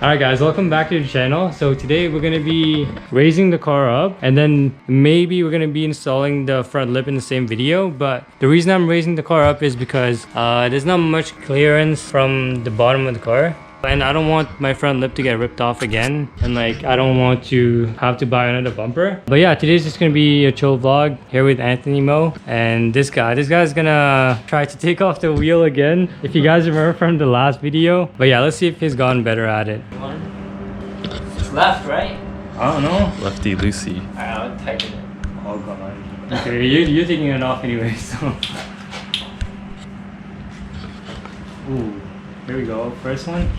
Alright guys, welcome back to the channel. So today we're going to be raising the car up and then maybe we're going to be installing the front lip in the same video. But the reason I'm raising the car up is because there's not much clearance from the bottom of the car. And I don't want my front lip to get ripped off again. And like, I don't want to have to buy another bumper. But yeah, today's just gonna be a chill vlog here with Anthony Mo. And this guy's gonna try to take off the wheel again. If you guys remember from the last video. But yeah, let's see if he's gotten better at it. Left, right? I don't know. Lefty loosey. Alright, I'll tighten it. Oh god. Okay, you're taking it off anyway, so. Ooh, here we go. First one.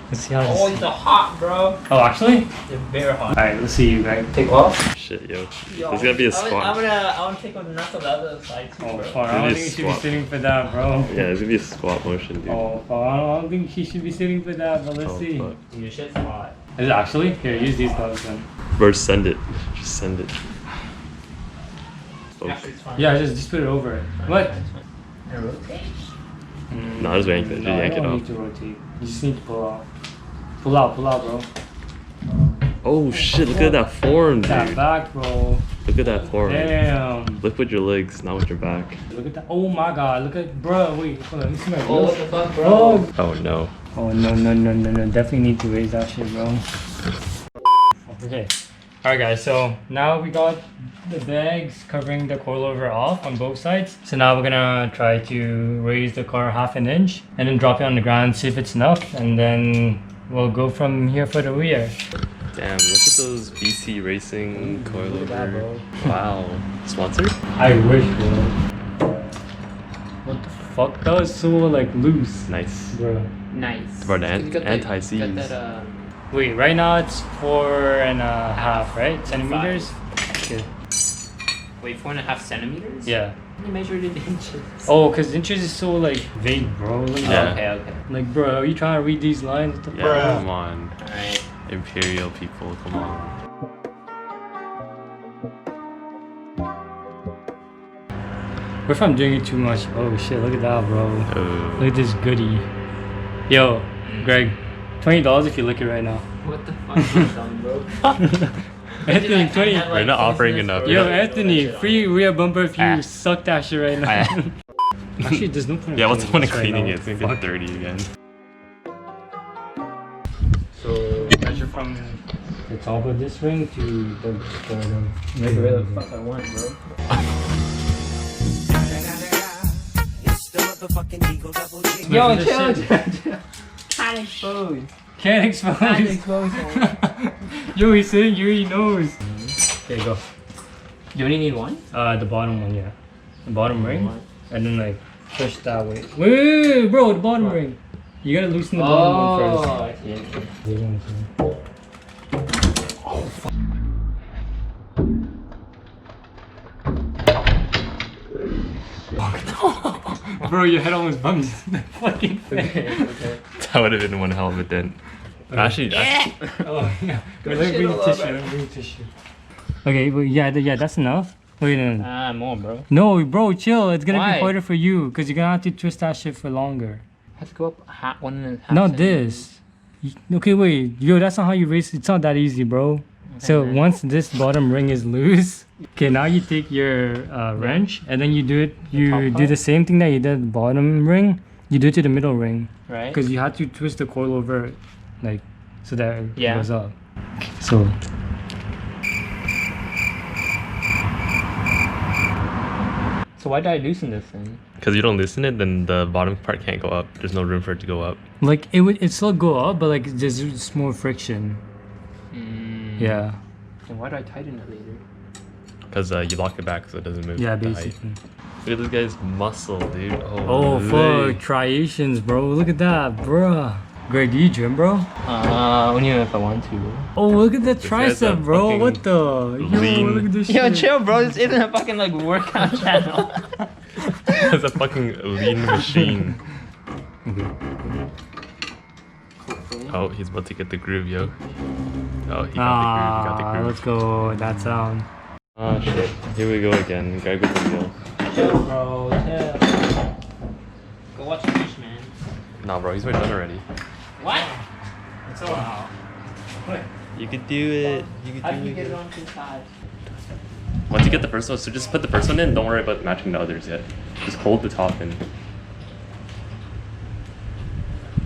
Let's see how this... Oh, it's hot, bro. Oh, actually? It's very hot. Alright, let's see you guys. Take off? Shit, yo. There's gonna be a squat. I wanna take off the nuts on the other side too, Oh, bro. fuck. I don't think you should be sitting for that, bro. Yeah, there's gonna be a squat motion, dude. Oh, fuck. I don't think he should be sitting for that, but let's see. Fuck. Dude, your shit's hot. Is it actually? Here, use these gloves then. Bro, send it. Just send it. Okay. Actually, it's fine. Yeah, just put it over it. What? And rotate? No, I just yank it. Just yank it you don't off. need to rotate. You just need to pull off. Pull out, bro. Oh shit, look at that form, dude. That back, bro. Look at that form. Damn. Lift with your legs, not with your back. Look at that. Oh my god. Look at, bro. Wait, hold on. Let me see my Oh, wheels. what the fuck, bro? Oh. Oh no. Oh, no. Definitely need to raise that shit, bro. Okay. Alright guys, so now we got the bags covering the coilover off on both sides. So now we're gonna try to raise the car half an inch and then drop it on the ground, see if it's enough, and then we'll go from here for the rear. Damn, look at those BC Racing coilover. Look at that, bro. Wow. Sponsored? I wish, bro. What the fuck? That was so like loose. Nice. Bro. Nice. Bro, the You got that- anti-seize. you got that, Wait, right now it's 4.5, right? Centimeters? Okay. wait, 4.5 centimeters? Yeah. You measured it in inches. Oh, because inches is so like vague, bro. Look at Yeah. that. Okay. Like, bro, are you trying to read these lines? What the Yeah, fuck? come on. Alright. Imperial people, come on. What if I'm doing it too much? Oh shit, look at that, bro. Oh. Look at this goodie. Yo, Greg, $20 if you lick it right now. What the fuck is done, bro? Anthony, 20. We're not offering enough. Yo, Anthony, free rear bumper if you Ah. suck that shit right now. Actually, there's no point in Yeah, what's the point of cleaning cleaning this it? It's gonna right get dirty again. So measure from the top of this ring to the Make whatever the fuck I want, bro. Yo, chill. Can't expose. Can't expose. Can't expose. Yo, he's saying you already knows. Okay, go. You only need one? The bottom one, yeah. The bottom ring. And then like push that way. Wait, bro, the bottom ring. You gotta loosen the bottom one first. I see. Oh, fuck. Bro, your head almost bumped the fucking thing. Okay. That would have been one hell of a dent. Actually, Oh, yeah. Let me bring the tissue. Let me bring the tissue. Okay, well, yeah, that's enough. Wait, no. More, bro. No, bro, chill. It's gonna Why? be harder for you because you're gonna have to twist that shit for longer. Have to go up 1.5. Not this. Okay, wait. Yo, that's not how you raise it. It's not that easy, bro. So man. once this bottom ring is loose, okay, now you take your wrench and then you do it. You top do part? the same thing that you did at the bottom ring. You do it to the middle ring Right? because you have to twist the coil over, like, so that it Yeah. goes up. So. So why did I loosen this thing? because you don't loosen it, then the bottom part can't go up. There's no room for it to go up. Like it still go up, but like there's just more friction. Yeah. Then why do I tighten it later? Because you lock it back so it doesn't move. Yeah, with the height. basically. Look at this guy's muscle, dude. Oh, Holy. fuck, triations, bro. Look at that, bruh. Greg, do you gym, bro? Only if I want to, bro. Oh, look at the This guy's a tricep, bro. fucking What the? Yo, lean- look at this Yo, shit. chill, bro. This isn't a fucking like workout channel. It's a fucking lean machine. Oh, he's about to get the groove, yo. Oh, he got the groove, he got the groove. Let's go. That sound. Oh shit, here we go again. Gotta go to the wheel. Chill, bro. Chill. Go watch Fish, man. Nah, bro, he's already done already. What? It's all wow. What? You could do it. You could How do do you it. get it on two sides? Once you get the first one, so just put the first one in. Don't worry about matching the others yet. Just hold the top in.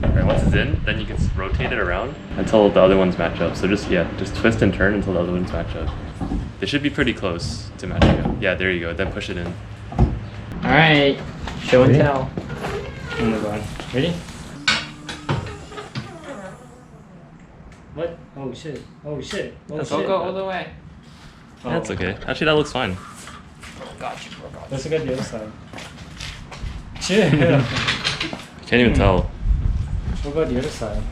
Alright, once it's in, then you can rotate it around until the other ones match up. So just twist and turn until the other ones match up. They should be pretty close to matching up. Yeah, there you go. Then push it in. Alright, show and Ready? tell. Oh my god. Ready? What? Oh shit. Oh shit. Oh Don't shit. go all the way. Oh. That's okay. Actually, that looks fine. Gotcha, bro. Gotcha. Let's look at the other side. Chill. Can't even tell. What about the other side?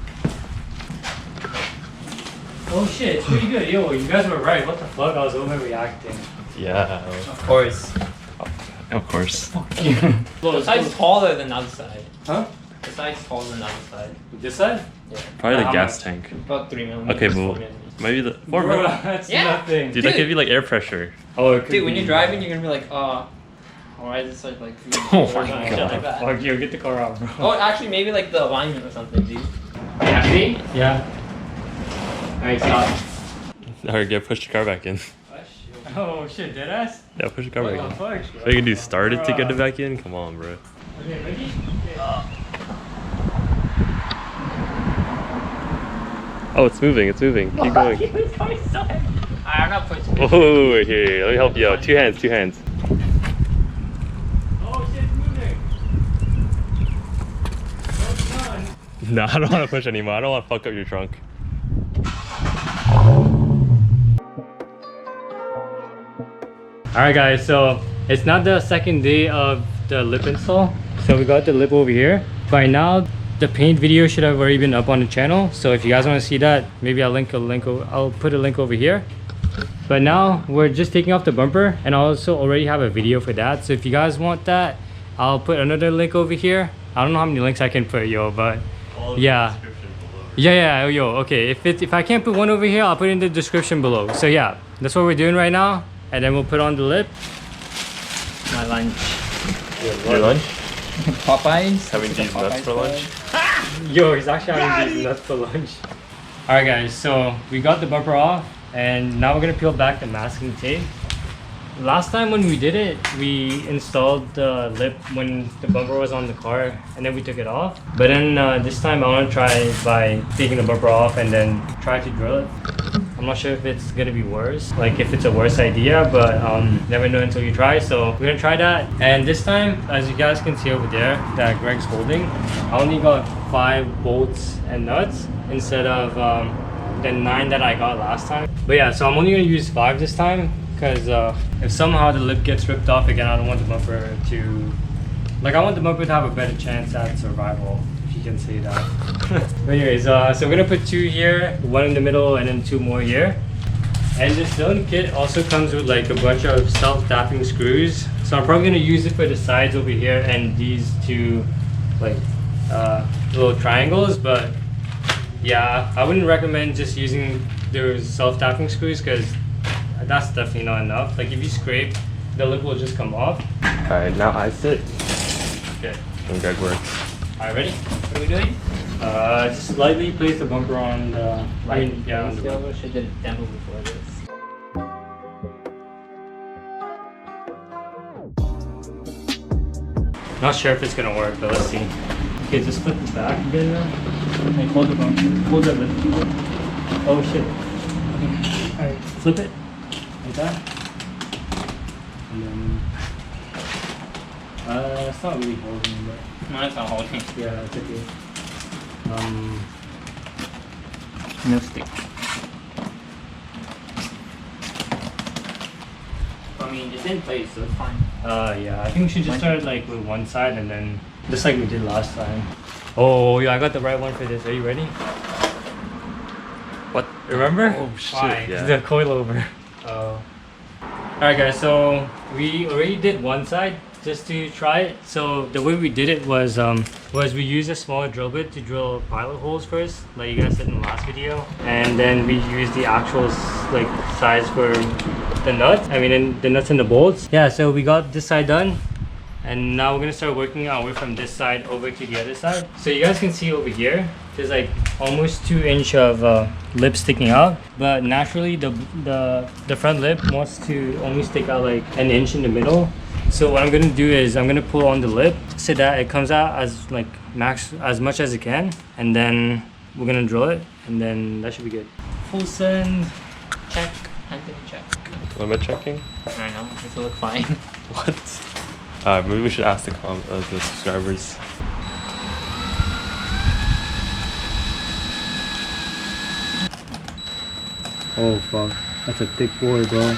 Oh shit, it's pretty good. Yo, you guys were right. What the fuck? I was overreacting. Yeah. Of course. Of course. The side's taller than the other side. Huh? The side's taller than the other side. This side? Yeah. Probably the How gas much? tank. About 3 millimeters. Okay, 4 well, millimeters. maybe the 4 Bro, millimeters. that's Yeah. nothing. Dude, that Dude. give you like air pressure. Oh, it could Dude, when be. you're driving, you're gonna be like, why is this like Oh my shit God. like that. Fuck you, get the car out, bro. Oh, actually, maybe like the alignment or something, dude. Happy? Yeah. Alright, stop. Alright, push the car back in. Oh shit, dead ass? Yeah, push the car back in. Fuck. What you can do? Start it to get it back in? Come on, bro. Okay, ready? Oh, it's moving. It's moving. Keep going. It's going so heavy. I'm not pushing. Oh, here. Let me help you out. 2 hands. 2 hands. Oh shit, it's moving. Oh, come on. No, I don't want to push anymore. I don't want to fuck up your trunk. Alright guys, so it's not the second day of the lip install. So we got the lip over here. By now, the paint video should have already been up on the channel. So if you guys want to see that, maybe I'll put a link over here. But now we're just taking off the bumper, and I also already have a video for that. So if you guys want that, I'll put another link over here. I don't know how many links I can put, yo, but yeah. Yeah, yo, okay. If I can't put one over here, I'll put it in the description below. So yeah, that's what we're doing right now. And then we'll put on the lip. My lunch. Your lunch? Popeyes. Having these nuts for lunch? Yo, he's actually having these nuts for lunch. Alright guys, so we got the bumper off, and now we're gonna peel back the masking tape. Last time when we did it, we installed the lip when the bumper was on the car, and then we took it off. But then this time I want to try by taking the bumper off and then try to drill it. I'm not sure if it's gonna be worse, like if it's a worse idea, but never know until you try. So we're gonna try that. And this time, as you guys can see over there that Greg's holding, I only got 5 bolts and nuts instead of the 9 that I got last time. But yeah, so I'm only gonna use 5 this time, because if somehow the lip gets ripped off again, I don't want the bumper to, like, I want the bumper to have a better chance at survival, if you can say that. But anyways, so we're gonna put 2 here, 1 in the middle, and then 2 more here. And this STILLEN kit also comes with like a bunch of self-tapping screws. So I'm probably gonna use it for the sides over here and these 2 like little triangles. But yeah, I wouldn't recommend just using those self-tapping screws, because that's definitely not enough. Like if you scrape, the lip will just come off. Alright, now I sit. Okay. And Greg works. Alright, ready? What are we doing? Just slightly place the bumper on the, I mean, yeah, on the bumper. Should did a demo before this. Not sure if it's gonna work, but let's see. Okay, just flip it back again now. Like hold the bumper, hold the lip. Oh shit. Okay. Alright, flip it. Like that. And then it's not really holding, but No, it's not holding. yeah, it's okay. No stick. I mean, it's in place, so it's fine. Yeah, I think we should just start like with one side and then just like we did last time. Oh yeah, I got the right one for this. Are you ready? What? Remember? Oh shit, Why? yeah. The coilover. Oh. Alright guys, so we already did one side just to try it. So the way we did it was we used a smaller drill bit to drill pilot holes first, like you guys did in the last video. And then we used the actual like size for the nuts. I mean, the nuts and the bolts. Yeah, so we got this side done. And now we're gonna start working our way from this side over to the other side. So you guys can see over here, there's like almost 2 inch of lip sticking out. But naturally the front lip wants to only stick out like 1 inch in the middle. So what I'm gonna do is I'm gonna pull on the lip so that it comes out as like max as much as it can. And then we're gonna drill it and then that should be good. Full send. Check. Anthony, check. Limit checking? I know. It will look fine. What? Maybe we should ask the subscribers. Oh fuck, that's a thick boy, bro.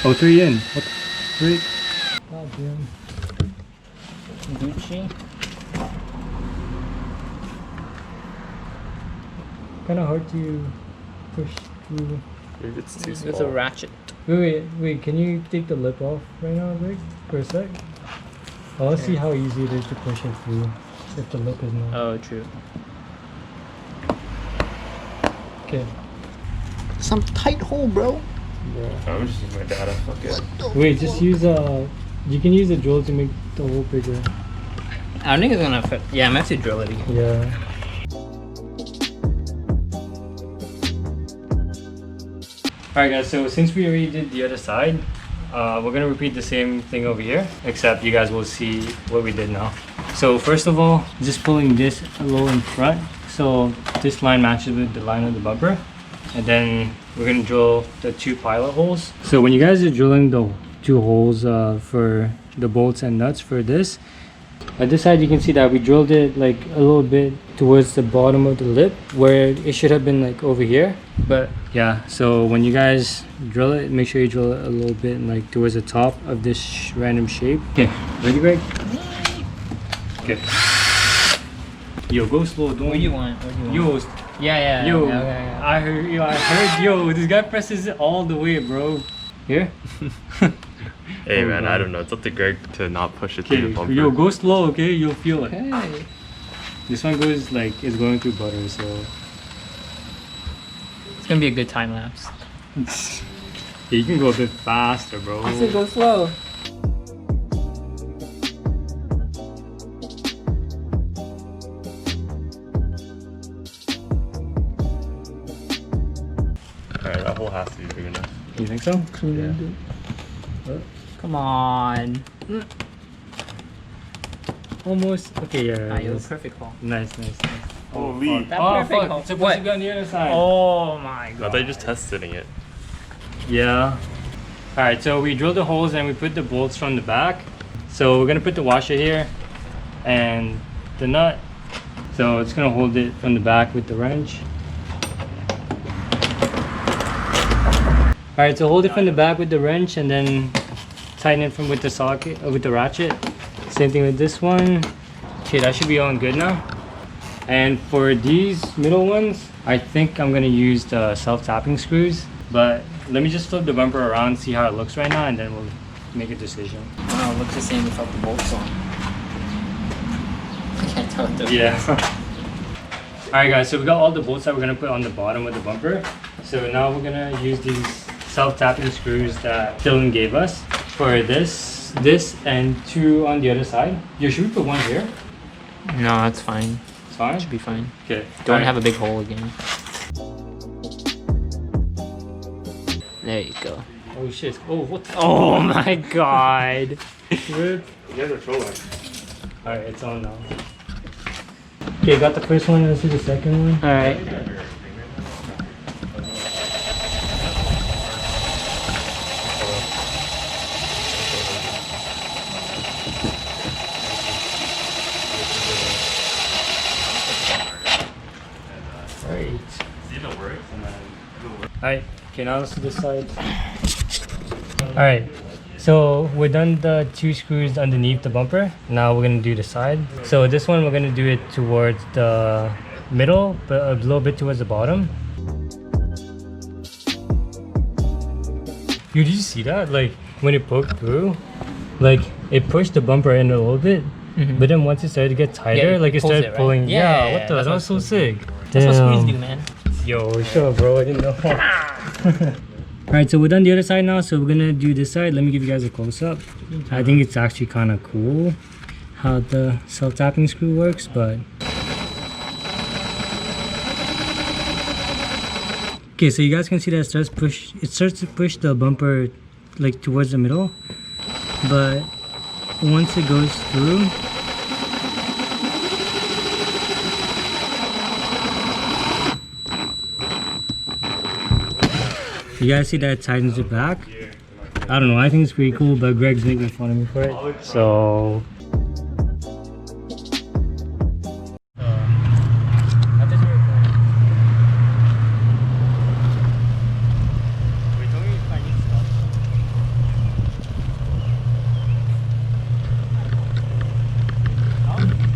Oh, 3 in. What the freak? God damn. Gucci. Kinda hard to push through. Maybe it's too small. With a ratchet. Wait, can you take the lip off right now, Greg? For a sec? I wanna see how easy it is to push it through if the lip is not. Oh, true. Okay. Some tight hole, bro. I'm just using my data. Fuck it. Wait, just use you can use a drill to make the hole bigger. I don't think it's gonna fit. Yeah, I'm have to drill it again. Yeah. Alright guys, so since we already did the other side, we're gonna repeat the same thing over here, except you guys will see what we did now. So first of all, just pulling this a little in front, so this line matches with the line of the bumper. And then we're gonna drill the 2 pilot holes. So when you guys are drilling the 2 holes for the bolts and nuts for this, at this side you can see that we drilled it like a little bit towards the bottom of the lip where it should have been like over here. But yeah, so when you guys drill it, make sure you drill it a little bit like towards the top of this random shape. Okay, ready, Greg? Okay. Yo, go slow. Don't. What do you want? What do you want? Yo, Yeah. yo, Okay. I heard, yo, this guy presses it all the way, bro. Here? Hey Oh, man, God. I don't know. It's up to Greg to not push it through the Okay, bumper. yo, go slow, okay? You'll feel it. Okay. This one goes like, it's going through butter, so. It's gonna be a good time lapse. Yeah, you can go a bit faster, bro. I said go slow. Alright, that hole has to be big enough. You think so? Yeah. Come on. Almost. Okay, yeah. Ah, you that's- perfect hole. Nice. Holy. That Oh, perfect fuck. hole. It's supposed What? to be on the other side. Oh my I god. thought you just testing it. Yeah. Alright, so we drilled the holes and we put the bolts from the back. So we're gonna put the washer here and the nut. So it's gonna hold it from the back with the wrench. Alright, so hold it from the back with the wrench and then tighten it from with the socket with the ratchet. Same thing with this one. Okay, that should be on good now. And for these middle ones, I think I'm gonna use the self-tapping screws. But let me just flip the bumper around, see how it looks right now, and then we'll make a decision. Oh, it looks the same without the bolts on. I can't tell the Yeah. Alright guys, so we got all the bolts that we're gonna put on the bottom of the bumper. So now we're gonna use these self-tapping screws that Dylan gave us for this, and 2 on the other side. Yo, should we put 1 here? No, that's fine. It's fine? Should be fine. Okay. Don't have a big hole again. There you go. Oh shit. Oh, what the Oh my god. Good. You guys are trolling. Alright, it's on now. Okay, got the first one, let's do the second one. Alright. Alright. See the works and then Alright, okay, now let's do this side. Alright, so we're done the 2 screws underneath the bumper. Now we're gonna do the side. So this one we're gonna do it towards the middle, but a little bit towards the bottom. Yo, did you see that? Like, when it poked through, like, it pushed the bumper in a little bit, but then once it started to get tighter, it like, it pulls started it, right? pulling. Yeah, Yeah, what the? that's That what was so sick. That's what Damn. squeeze do, man. Yo, sure, bro. I didn't know. Alright, so we're done the other side now, so we're gonna do this side. Let me give you guys a close-up. I think it's actually kind of cool how the self-tapping screw works, but... Okay, so you guys can see that it starts to push the bumper like towards the middle, but once it goes through, you guys see that it tightens it back. I don't know, I think it's pretty cool, but Greg's making fun of me for it. So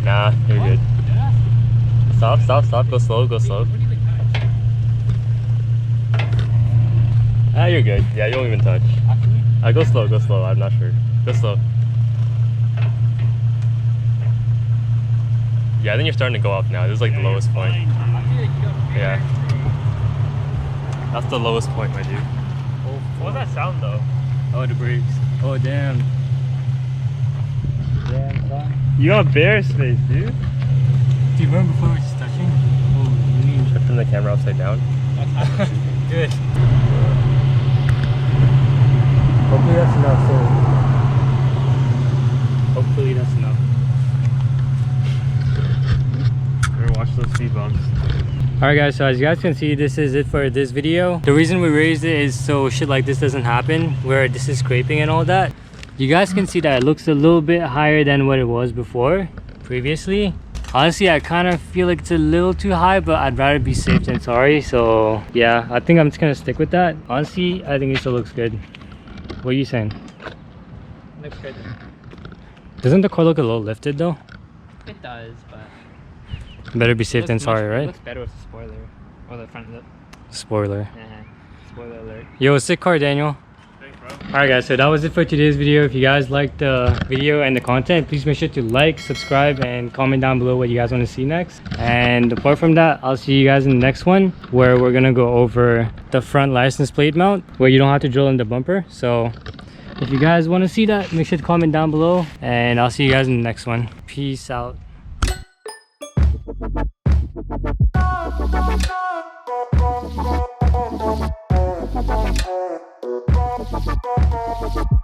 Nah, you're good. Stop. Go slow. Ah, you're good. Yeah, you won't even touch. Go slow. I'm not sure. Go slow. Yeah, I think you're starting to go up now. This is like the lowest point. Yeah. That's the lowest point, my dude. What was that sound though? oh, the brakes. Oh, damn. Damn, son. You got bare space, dude. Do you remember before we were just touching? Oh, really? Should I turn the camera upside down? Good. Hopefully that's enough, so... Hopefully that's enough. Better watch those speed bumps. Alright guys, so as you guys can see, this is it for this video. The reason we raised it is so shit like this doesn't happen, where this is scraping and all that. You guys can see that it looks a little bit higher than what it was before, previously. Honestly, I kind of feel like it's a little too high, but I'd rather be safe than sorry. So yeah, I think I'm just gonna stick with that. Honestly, I think it still looks good. What are you saying? Looks good. Doesn't the car look a little lifted though? It does, but Better be safe than sorry, It right? looks better with the spoiler or the front lip. Spoiler. Spoiler alert. Yo, sick car, Daniel. Alright guys, so that was it for today's video. If you guys liked the video and the content, please make sure to like, subscribe, and comment down below what you guys want to see next. And apart from that, I'll see you guys in the next one, where we're gonna go over the front license plate mount, where you don't have to drill in the bumper. So if you guys want to see that, make sure to comment down below, and I'll see you guys in the next one. Peace out. Thank you.